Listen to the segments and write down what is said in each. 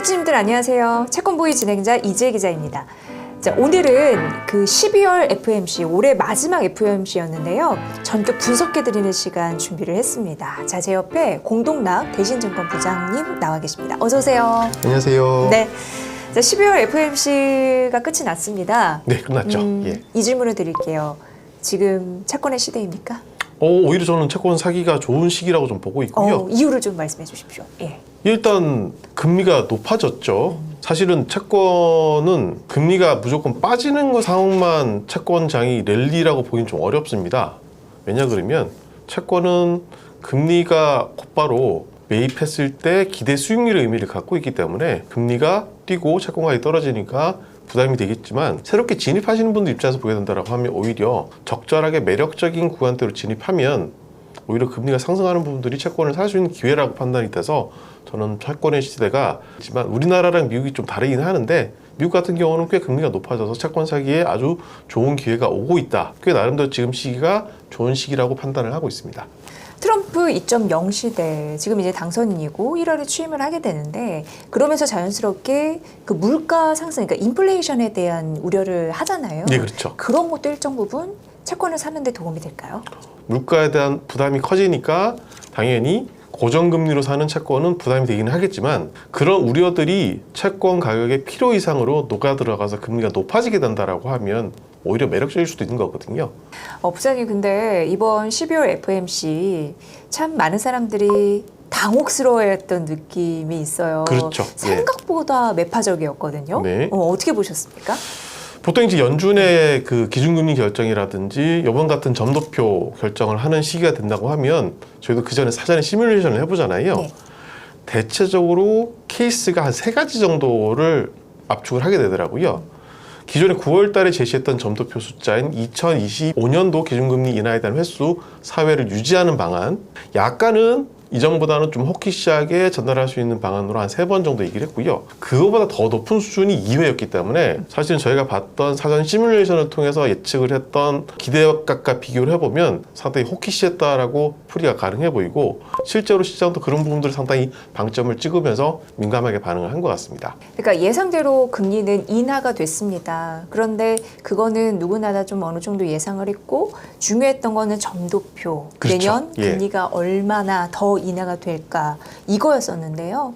구독자님들 안녕하세요. 채권보이 진행자 이지혜 기자입니다. 자, 오늘은 그 12월 FOMC, 올해 마지막 FOMC였는데요. 전격 분석해드리는 시간 준비를 했습니다. 자, 제 옆에 공동락 대신증권 부장님 나와 계십니다. 어서 오세요. 안녕하세요. 네. 자, 12월 FOMC가 끝이 났습니다. 네, 끝났죠. 예. 이 질문을 드릴게요. 지금 채권의 시대입니까? 오히려 저는 채권 사기가 좋은 시기라고 좀 보고 있고요. 이유를 좀 말씀해 주십시오. 예. 일단 금리가 높아졌죠. 사실은 채권은 금리가 무조건 빠지는 거 상황만 채권장이 랠리라고 보기는 좀 어렵습니다. 왜냐 그러면 채권은 금리가 곧바로 매입했을 때 기대 수익률의 의미를 갖고 있기 때문에 금리가 뛰고 채권 가격이 떨어지니까 부담이 되겠지만 새롭게 진입하시는 분들 입장에서 보게 된다고 하면 오히려 적절하게 매력적인 구간대로 진입하면 오히려 금리가 상승하는 부분들이 채권을 살 수 있는 기회라고 판단이 돼서 저는 채권의 시대가 있지만 우리나라랑 미국이 좀 다르긴 하는데 미국 같은 경우는 꽤 금리가 높아져서 채권 사기에 아주 좋은 기회가 오고 있다. 꽤 나름대로 지금 시기가 좋은 시기라고 판단을 하고 있습니다. 트럼프 2.0 시대, 지금 이제 당선인이고 1월에 취임을 하게 되는데 그러면서 자연스럽게 그 물가 상승, 그러니까 인플레이션에 대한 우려를 하잖아요. 네, 그렇죠. 그런 것도 일정 부분 채권을 사는 데 도움이 될까요? 물가에 대한 부담이 커지니까 당연히 고정금리로 사는 채권은 부담이 되기는 하겠지만 그런 우려들이 채권 가격의 필요 이상으로 녹아 들어가서 금리가 높아지게 된다라고 하면 오히려 매력적일 수도 있는 거거든요. 부장님, 근데 이번 12월 FOMC 참 많은 사람들이 당혹스러워했던 느낌이 있어요. 그렇죠. 생각보다 매파적이었거든요. 네. 어떻게 보셨습니까? 보통 이제 연준의 그 기준금리 결정이라든지 이번 같은 점도표 결정을 하는 시기가 된다고 하면 저희도 그 전에 사전에 시뮬레이션을 해보잖아요. 네. 대체적으로 케이스가 한 3가지 정도를 압축을 하게 되더라고요. 기존에 9월 달에 제시했던 점도표 숫자인 2025년도 기준금리 인하에 대한 횟수 사회를 유지하는 방안, 약간은 이전보다는 좀 호키시하게 전달할 수 있는 방안으로 한 3번 정도 얘기를 했고요. 그거보다 더 높은 수준이 2회였기 때문에 사실은 저희가 봤던 사전 시뮬레이션을 통해서 예측을 했던 기대값과 비교를 해보면 상당히 호키시했다라고 풀이가 가능해 보이고 실제로 시장도 그런 부분들을 상당히 방점을 찍으면서 민감하게 반응을 한 것 같습니다. 그러니까 예상대로 금리는 인하가 됐습니다. 그런데 그거는 누구나 다 좀 어느 정도 예상을 했고 중요했던 거는 점도표. 그렇죠. 내년 금리가 얼마나 더 인하가 될까 이거였었는데요.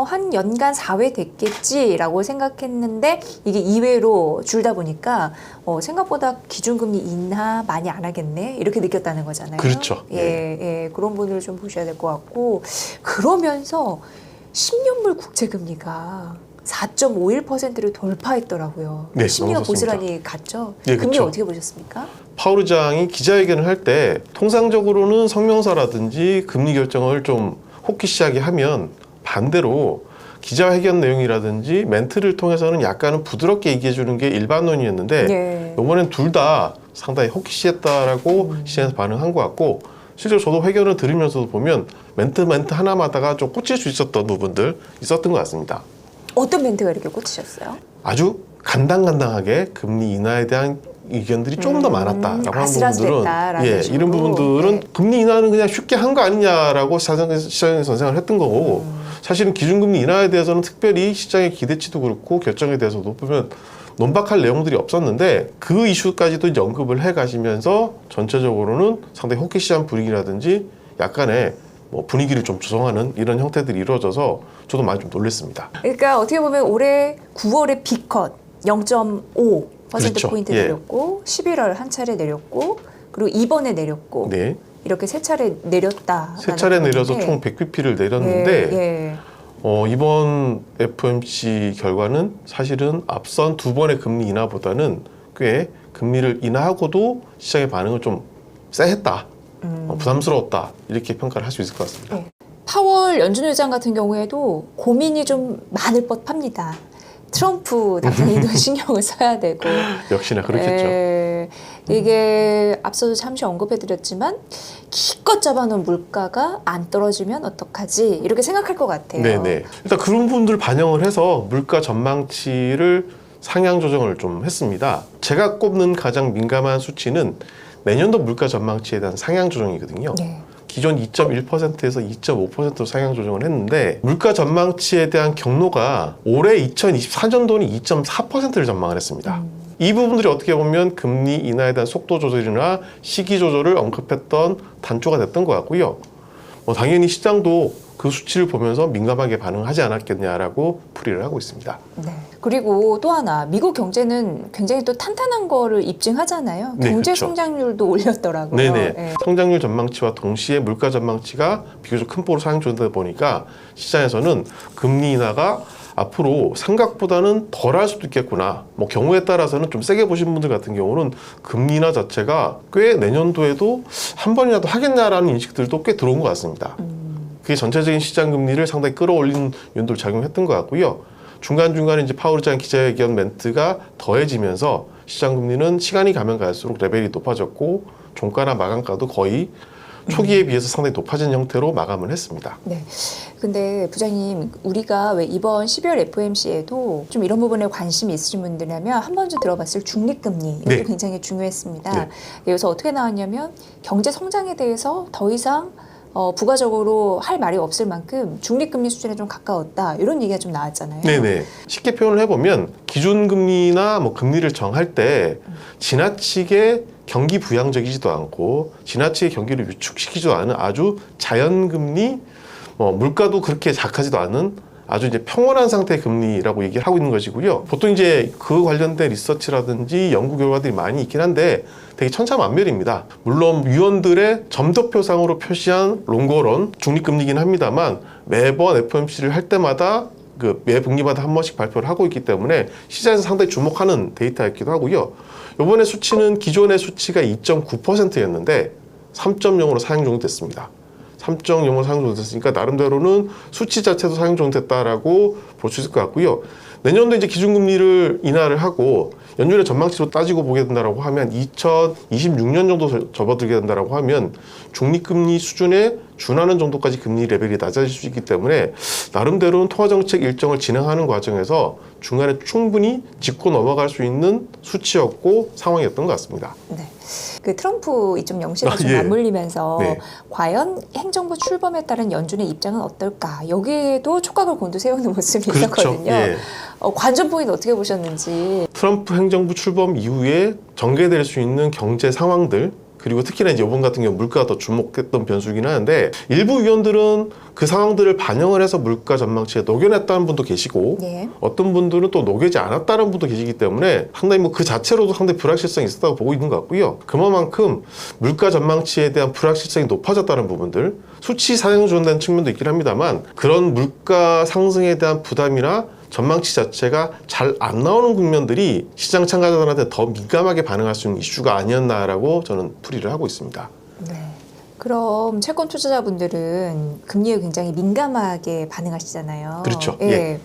한 연간 4회 됐겠지라고 생각했는데 이게 2회로 줄다 보니까 생각보다 기준금리 인하 많이 안 하겠네 이렇게 느꼈다는 거잖아요. 그렇죠. 예, 그런 부분을 좀 보셔야 될 것 같고 그러면서 10년물 국채금리가 4.51%를 돌파했더라고요. 네, 10년 고스란히 갔죠. 네, 금리 그렇죠. 어떻게 보셨습니까? 파월 의장이 기자회견을 할 때 통상적으로는 성명서라든지 금리 결정을 좀 호키시하게 하면 반대로 기자회견 내용이라든지 멘트를 통해서는 약간은 부드럽게 얘기해 주는 게 일반론이었는데 네. 이번엔 둘 다 상당히 호키시했다라고 시장에서 반응한 것 같고 실제로 저도 회견을 들으면서도 보면 멘트 하나마다가 좀 꽂힐 수 있었던 부분들 있었던 것 같습니다. 어떤 멘트가 이렇게 꽂히셨어요? 아주 간당간당하게 금리 인하에 대한 의견들이 조금 더 많았다라고 하는 부분들은 이런 부분들은 금리 인하는 그냥 쉽게 한 거 아니냐라고 시장에서 선생을 했던 거고 사실은 기준금리 인하에 대해서는 특별히 시장의 기대치도 그렇고 결정에 대해서도 보면 논박할 내용들이 없었는데 그 이슈까지도 언급을 해 가시면서 전체적으로는 상당히 호키시한 분위기라든지 약간의 분위기를 좀 조성하는 이런 형태들이 이루어져서 저도 많이 좀 놀랐습니다. 그러니까 어떻게 보면 올해 9월에 B컷 0.5% 그렇죠. 포인트 내렸고 11월 한 차례 내렸고 그리고 이번에 내렸고 네. 이렇게 3차례 내렸다. 3차례 내려서 총 100bp를 내렸는데 예. 이번 FOMC 결과는 사실은 앞선 2번의 금리 인하보다는 꽤 금리를 인하하고도 시장의 반응을 좀 쎄했다. 부담스러웠다. 이렇게 평가를 할 수 있을 것 같습니다. 네. 파월 연준 의장 같은 경우에도 고민이 좀 많을 법합니다. 트럼프 당선인도 신경을 써야 되고 역시나 그렇겠죠. 이게 앞서도 잠시 언급해드렸지만 기껏 잡아놓은 물가가 안 떨어지면 어떡하지 이렇게 생각할 것 같아요. 네네. 일단 그런 부분들 반영을 해서 물가 전망치를 상향 조정을 좀 했습니다. 제가 꼽는 가장 민감한 수치는 내년도 물가 전망치에 대한 상향 조정이거든요. 네. 기존 2.1%에서 2.5%로 상향 조정을 했는데 물가 전망치에 대한 경로가 올해 2024년도는 2.4%를 전망을 했습니다. 이 부분들이 어떻게 보면 금리 인하에 대한 속도 조절이나 시기 조절을 언급했던 단초가 됐던 것 같고요. 당연히 시장도 그 수치를 보면서 민감하게 반응하지 않았겠냐라고 풀이를 하고 있습니다. 네. 그리고 또 하나, 미국 경제는 굉장히 또 탄탄한 거를 입증하잖아요. 네, 경제 그렇죠. 성장률도 올렸더라고요. 네네. 네. 성장률 전망치와 동시에 물가 전망치가 비교적 큰 폭으로 상향 조정되다 보니까 시장에서는 금리 인하가 앞으로 생각보다는 덜 할 수도 있겠구나. 경우에 따라서는 좀 세게 보신 분들 같은 경우는 금리 인하 자체가 꽤 내년도에도 한 번이라도 하겠냐라는 인식들도 꽤 들어온 것 같습니다. 그게 전체적인 시장 금리를 상당히 끌어올리는 요인도 작용했던 것 같고요. 중간중간에 이제 파월 의장 기자회견 멘트가 더해지면서 시장 금리는 시간이 가면 갈수록 레벨이 높아졌고 종가나 마감가도 거의 초기에 비해서 상당히 높아진 형태로 마감을 했습니다. 네. 근데 부장님, 우리가 왜 이번 12월 FOMC에도 좀 이런 부분에 관심이 있으신 분들이라면 한 번쯤 들어봤을 중립금리, 이것도 네. 굉장히 중요했습니다. 네. 여기서 어떻게 나왔냐면 경제 성장에 대해서 더 이상 부가적으로 할 말이 없을 만큼 중립금리 수준에 좀 가까웠다, 이런 얘기가 좀 나왔잖아요. 네네. 쉽게 표현을 해보면 기준금리나 금리를 정할 때 지나치게 경기 부양적이지도 않고 지나치게 경기를 위축시키지도 않은 아주 자연금리, 물가도 그렇게 작하지도 않은 아주 이제 평온한 상태의 금리라고 얘기를 하고 있는 것이고요. 보통 이제 그 관련된 리서치라든지 연구 결과들이 많이 있긴 한데 되게 천차만별입니다. 물론 위원들의 점도표상으로 표시한 롱거런 중립금리이긴 합니다만 매번 FOMC를 할 때마다 매 분기마다 한 번씩 발표를 하고 있기 때문에 시장에서 상당히 주목하는 데이터였기도 하고요. 이번에 수치는 기존의 수치가 2.9%였는데 3.0으로 상향 조정됐습니다. 3.0으로 상향 조정됐으니까 나름대로는 수치 자체도 상향 조정됐다라고 볼 수 있을 것 같고요. 내년도 이제 기준금리를 인하를 하고 연준의 전망치로 따지고 보게 된다라고 하면 2026년 정도 접어들게 된다라고 하면 중립금리 수준에 준하는 정도까지 금리 레벨이 낮아질 수 있기 때문에 나름대로는 통화정책 일정을 진행하는 과정에서 중간에 충분히 짚고 넘어갈 수 있는 수치였고 상황이었던 것 같습니다. 네. 그 트럼프 2.0시가 좀 예. 맞물리면서 네. 과연 행정부 출범에 따른 연준의 입장은 어떨까? 여기에도 촉각을 곤두세우는 모습이 그렇죠. 있었거든요. 예. 관전 포인트 어떻게 보셨는지. 트럼프 행정부 출범 이후에 전개될 수 있는 경제 상황들, 그리고 특히나 이제 이번 같은 경우 물가가 더 주목했던 변수이긴 하는데 일부 위원들은 그 상황들을 반영을 해서 물가 전망치에 녹여냈다는 분도 계시고 네. 어떤 분들은 또 녹이지 않았다는 분도 계시기 때문에 상당히 그 자체로도 상당히 불확실성이 있었다고 보고 있는 것 같고요. 그만큼 물가 전망치에 대한 불확실성이 높아졌다는 부분들, 수치 상향 조정된 측면도 있긴 합니다만 그런 물가 상승에 대한 부담이나 전망치 자체가 잘 안 나오는 국면들이 시장 참가자들한테 더 민감하게 반응할 수 있는 이슈가 아니었나라고 저는 풀이를 하고 있습니다. 네. 그럼 채권 투자자분들은 금리에 굉장히 민감하게 반응하시잖아요. 그렇죠. 예. 예.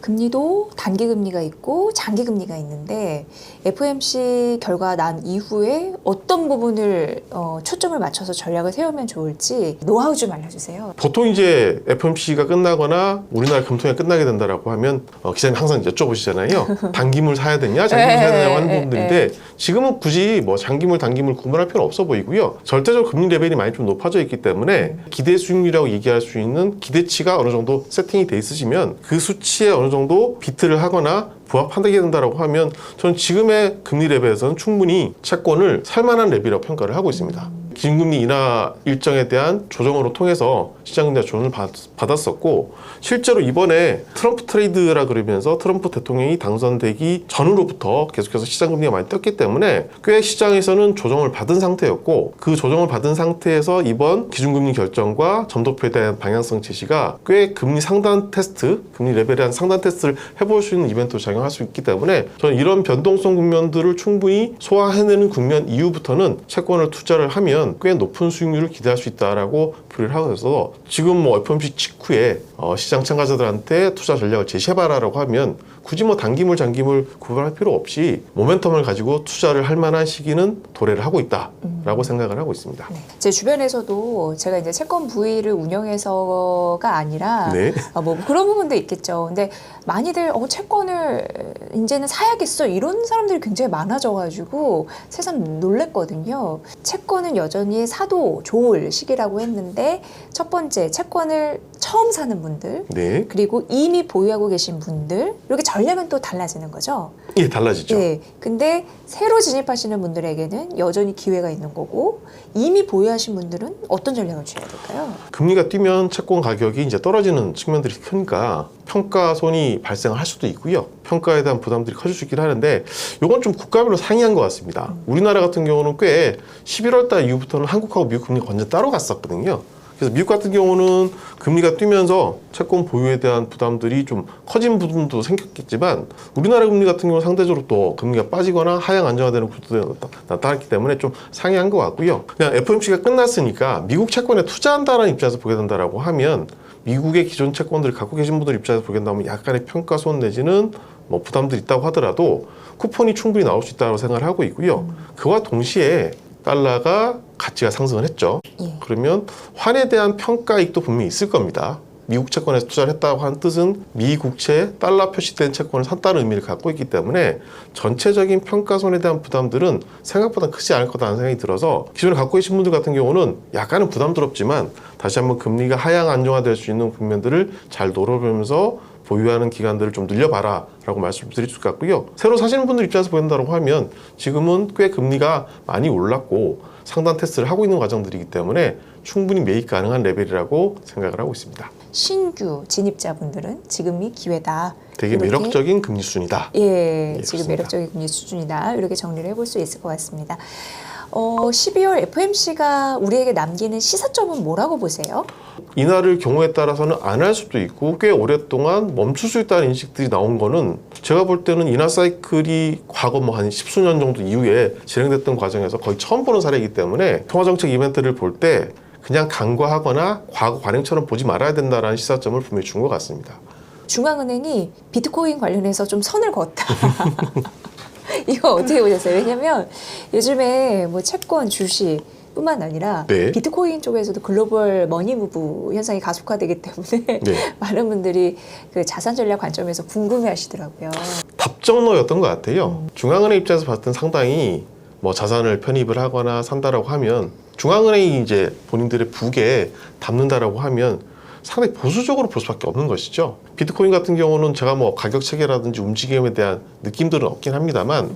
금리도 단기 금리가 있고 장기 금리가 있는데 FOMC 결과 난 이후에 어떤 부분을 초점을 맞춰서 전략을 세우면 좋을지 노하우 좀 알려주세요. 보통 이제 FOMC가 끝나거나 우리나라 금통이 끝나게 된다라고 하면 기자님 항상 여쭤보시잖아요. 단기물 사야 되냐, 장기물 사야 되냐고 하는 부분들인데 지금은 굳이 장기물, 단기물 구분할 필요는 없어 보이고요. 절대적으로 금리 레벨이 많이 좀 높아져 있기 때문에 기대 수익률이라고 얘기할 수 있는 기대치가 어느 정도 세팅이 돼 있으시면 그 수치에 어느 정도 비트를 하거나 부합하게 된다고 하면 저는 지금의 금리 레벨에서는 충분히 채권을 살만한 레벨이라고 평가를 하고 있습니다. 기준금리 인하 일정에 대한 조정으로 통해서 시장금리가 조정을 받았었고 실제로 이번에 트럼프 트레이드라 그러면서 트럼프 대통령이 당선되기 전으로부터 계속해서 시장금리가 많이 뛰었기 때문에 꽤 시장에서는 조정을 받은 상태였고 그 조정을 받은 상태에서 이번 기준금리 결정과 점도표에 대한 방향성 제시가 꽤 금리 상단 테스트, 금리 레벨에 대한 상단 테스트를 해볼 수 있는 이벤트로 작용할 수 있기 때문에 저는 이런 변동성 국면들을 충분히 소화해내는 국면 이후부터는 채권을 투자를 하면 꽤 높은 수익률을 기대할 수 있다라고 풀이를 하고 있어서 지금 FOMC 직후에 시장 참가자들한테 투자 전략을 제시해봐라라고 하면 굳이 뭐 단기물, 장기물 구분할 필요 없이 모멘텀을 가지고 투자를 할 만한 시기는 도래를 하고 있다라고 생각을 하고 있습니다. 네. 제 주변에서도 제가 이제 채권 부위를 운영해서가 아니라 네. 뭐 그런 부분도 있겠죠. 근데 많이들 채권을 이제는 사야겠어 이런 사람들이 굉장히 많아져가지고 새삼 놀랬거든요. 채권은 여전히 사도 좋을 시기라고 했는데 첫 번째 채권을 처음 사는 분들 네. 그리고 이미 보유하고 계신 분들 이렇게 전략은 또 달라지는 거죠. 예, 달라지죠. 네. 근데 새로 진입하시는 분들에게는 여전히 기회가 있는 거고 이미 보유하신 분들은 어떤 전략을 취해야 될까요? 금리가 뛰면 채권 가격이 이제 떨어지는 측면들이 크니까 평가손이 발생할 수도 있고요. 평가에 대한 부담들이 커질 수 있긴 하는데 이건 좀 국가별로 상이한 것 같습니다. 우리나라 같은 경우는 꽤 11월 달 이후부터는 한국하고 미국 금리가 완전 따로 갔었거든요. 그래서 미국 같은 경우는 금리가 뛰면서 채권 보유에 대한 부담들이 좀 커진 부분도 생겼겠지만 우리나라 금리 같은 경우는 상대적으로 또 금리가 빠지거나 하향 안정화되는 구조가 나타났기 때문에 좀 상이한 것 같고요. 그냥 FOMC가 끝났으니까 미국 채권에 투자한다는 입장에서 보게 된다라고 하면 미국의 기존 채권들을 갖고 계신 분들 입장에서 보게 된다면 약간의 평가손 내지는 뭐 부담들이 있다고 하더라도 쿠폰이 충분히 나올 수 있다고 생각을 하고 있고요. 그와 동시에 달러가 가치가 상승을 했죠. 예. 그러면 환에 대한 평가이익도 분명히 있을 겁니다. 미국 채권에서 투자를 했다고 하는 뜻은 미 국채 달러 표시된 채권을 샀다는 의미를 갖고 있기 때문에 전체적인 평가손에 대한 부담들은 생각보다 크지 않을 거다라는 생각이 들어서 기존에 갖고 계신 분들 같은 경우는 약간은 부담스럽지만 다시 한번 금리가 하향 안정화될 수 있는 국면들을 잘 노려보면서 보유하는 기간들을 좀 늘려봐라 라고 말씀드릴 수 같고요. 새로 사시는 분들 입장에서 보인다고 하면 지금은 꽤 금리가 많이 올랐고 상단 테스트를 하고 있는 과정들이기 때문에 충분히 매입 가능한 레벨이라고 생각을 하고 있습니다. 신규 진입자분들은 지금이 기회다. 되게 이렇게, 매력적인 금리 수준이다. 예, 지금 그렇습니다. 매력적인 금리 수준이다. 이렇게 정리를 해볼 수 있을 것 같습니다. 12월 FOMC가 우리에게 남기는 시사점은 뭐라고 보세요? 인하를 경우에 따라서는 안 할 수도 있고 꽤 오랫동안 멈출 수 있다는 인식들이 나온 거는 제가 볼 때는 인하 사이클이 과거 뭐 한 십수년 정도 이후에 진행됐던 과정에서 거의 처음 보는 사례이기 때문에 통화정책 이벤트를 볼 때 그냥 간과하거나 과거 관행처럼 보지 말아야 된다라는 시사점을 분명히 준 것 같습니다. 중앙은행이 비트코인 관련해서 좀 선을 그었다. 이거 어떻게 보셨어요? 왜냐면 요즘에 뭐 채권, 주식 뿐만 아니라 네. 비트코인 쪽에서도 글로벌 머니무브 현상이 가속화되기 때문에 네. 많은 분들이 그 자산 전략 관점에서 궁금해 하시더라고요. 답정너였던 것 같아요. 중앙은행 입장에서 봤을 땐 상당히 뭐 자산을 편입을 하거나 산다라고 하면 중앙은행이 이제 본인들의 북에 담는다라고 하면 상당히 보수적으로 볼 수밖에 없는 것이죠. 비트코인 같은 경우는 제가 뭐 가격 체계라든지 움직임에 대한 느낌들은 없긴 합니다만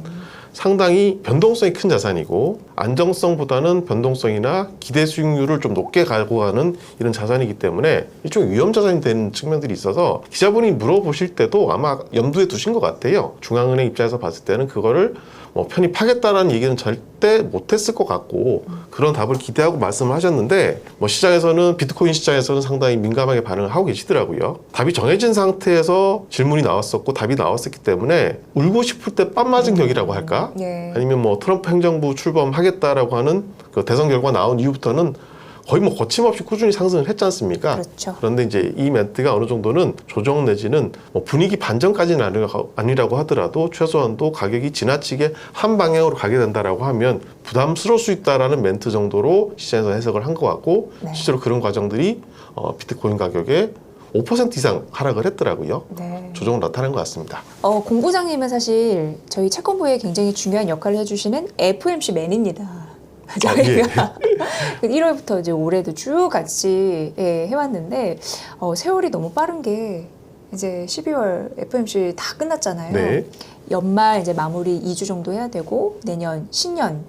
상당히 변동성이 큰 자산이고 안정성보다는 변동성이나 기대 수익률을 좀 높게 가고 가는 이런 자산이기 때문에 일종의 위험 자산이 되는 측면들이 있어서 기자분이 물어보실 때도 아마 염두에 두신 것 같아요. 중앙은행 입장에서 봤을 때는 그거를 뭐 편입하겠다라는 얘기는 절대 못했을 것 같고 그런 답을 기대하고 말씀을 하셨는데 뭐 시장에서는 비트코인 시장에서는 상당히 민감하게 반응을 하고 계시더라고요. 답이 정해진 상태에서 질문이 나왔었고 답이 나왔었기 때문에 울고 싶을 때 뺨 맞은 격이라고 할까? 예. 아니면 뭐 트럼프 행정부 출범하겠다라고 하는 그 대선 결과 나온 이후부터는 거의 뭐 거침없이 꾸준히 상승을 했지 않습니까? 그렇죠. 그런데 이제 이 멘트가 어느 정도는 조정 내지는 뭐 분위기 반전까지는 아니라고 하더라도 최소한도 가격이 지나치게 한 방향으로 가게 된다라고 하면 부담스러울 수 있다라는 멘트 정도로 시장에서 해석을 한 것 같고 네. 실제로 그런 과정들이 비트코인 가격에 5% 이상 하락을 했더라고요. 네. 조정을 나타낸 것 같습니다. 공부장님은 사실 저희 채권부에 굉장히 중요한 역할을 해주시는 FOMC 맨입니다. 저희가 1월부터 이제 올해도 쭉 같이 해왔는데 세월이 너무 빠른 게 이제 12월 FOMC 다 끝났잖아요. 네. 연말 이제 마무리 2주 정도 해야 되고 내년 신년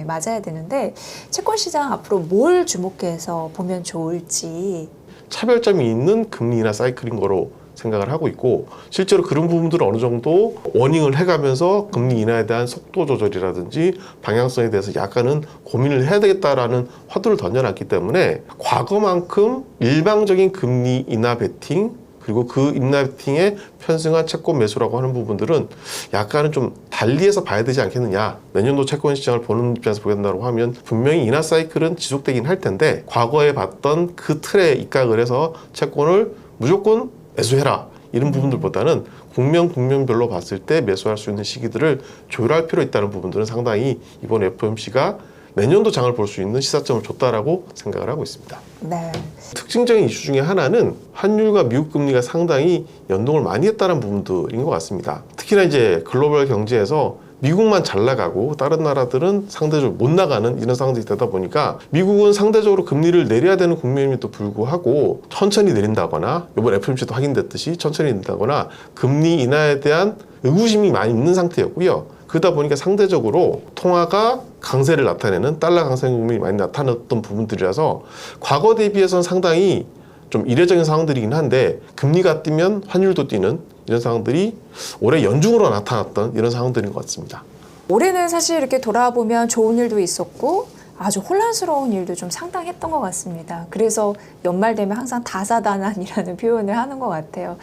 맞아야 되는데 채권 시장 앞으로 뭘 주목해서 보면 좋을지. 차별점이 있는 금리 인하 사이클인 거로 생각을 하고 있고 실제로 그런 부분들을 어느 정도 워닝을 해가면서 금리 인하에 대한 속도 조절이라든지 방향성에 대해서 약간은 고민을 해야 되겠다라는 화두를 던져놨기 때문에 과거만큼 일방적인 금리 인하 베팅 그리고 그 인하 베팅에 편승한 채권 매수라고 하는 부분들은 약간은 좀 달리해서 봐야 되지 않겠느냐. 내년도 채권 시장을 보는 입장에서 보겠다고 하면 분명히 인하 사이클은 지속되긴 할 텐데 과거에 봤던 그 틀에 입각을 해서 채권을 무조건 매수해라 이런 부분들보다는 국면별로 봤을 때 매수할 수 있는 시기들을 조율할 필요 있다는 부분들은 상당히 이번 FOMC가 내년도 장을 볼 수 있는 시사점을 줬다라고 생각을 하고 있습니다. 네. 특징적인 이슈 중에 하나는 환율과 미국 금리가 상당히 연동을 많이 했다는 부분들인 것 같습니다. 특히나 이제 글로벌 경제에서 미국만 잘 나가고 다른 나라들은 상대적으로 못 나가는 이런 상황들이 되다 보니까 미국은 상대적으로 금리를 내려야 되는 국면임에도 불구하고 천천히 내린다거나 이번 FOMC도 확인됐듯이 천천히 내린다거나 금리 인하에 대한 의구심이 많이 있는 상태였고요. 그러다 보니까 상대적으로 통화가 강세를 나타내는 달러 강세 국면이 많이 나타났던 부분들이라서 과거 대비해서는 상당히 좀 이례적인 상황들이긴 한데 금리가 뛰면 환율도 뛰는 이런 상황들이 올해 연중으로 나타났던 이런 상황들인 것 같습니다. 올해는 사실 이렇게 돌아보면 좋은 일도 있었고 아주 혼란스러운 일도 좀 상당했던 것 같습니다. 그래서 연말 되면 항상 다사다난이라는 표현을 하는 것 같아요.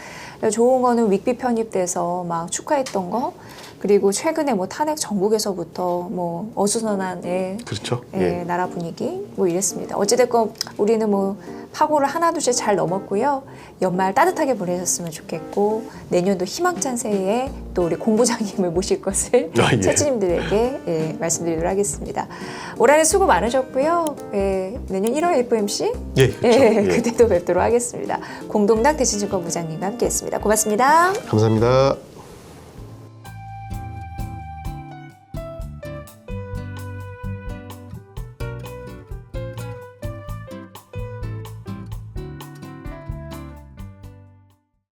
좋은 거는 윅비 편입돼서 막 축하했던 거, 그리고 최근에 뭐 탄핵 전국에서부터 뭐 어수선한 그렇죠. 나라 분위기 뭐 이랬습니다. 어찌됐건 우리는 뭐 파고를 하나 둘씩 잘 넘었고요. 연말 따뜻하게 보내셨으면 좋겠고 내년도 희망찬 새해에 또 우리 공부장님을 모실 것을 채찌님들에게 말씀드리도록 하겠습니다. 올 한해 수고 많으셨고요. 내년 1월 FOMC 그렇죠. 그때도 뵙도록 하겠습니다. 공동당 대신증권 부장님과 함께했습니다. 고맙습니다. 감사합니다.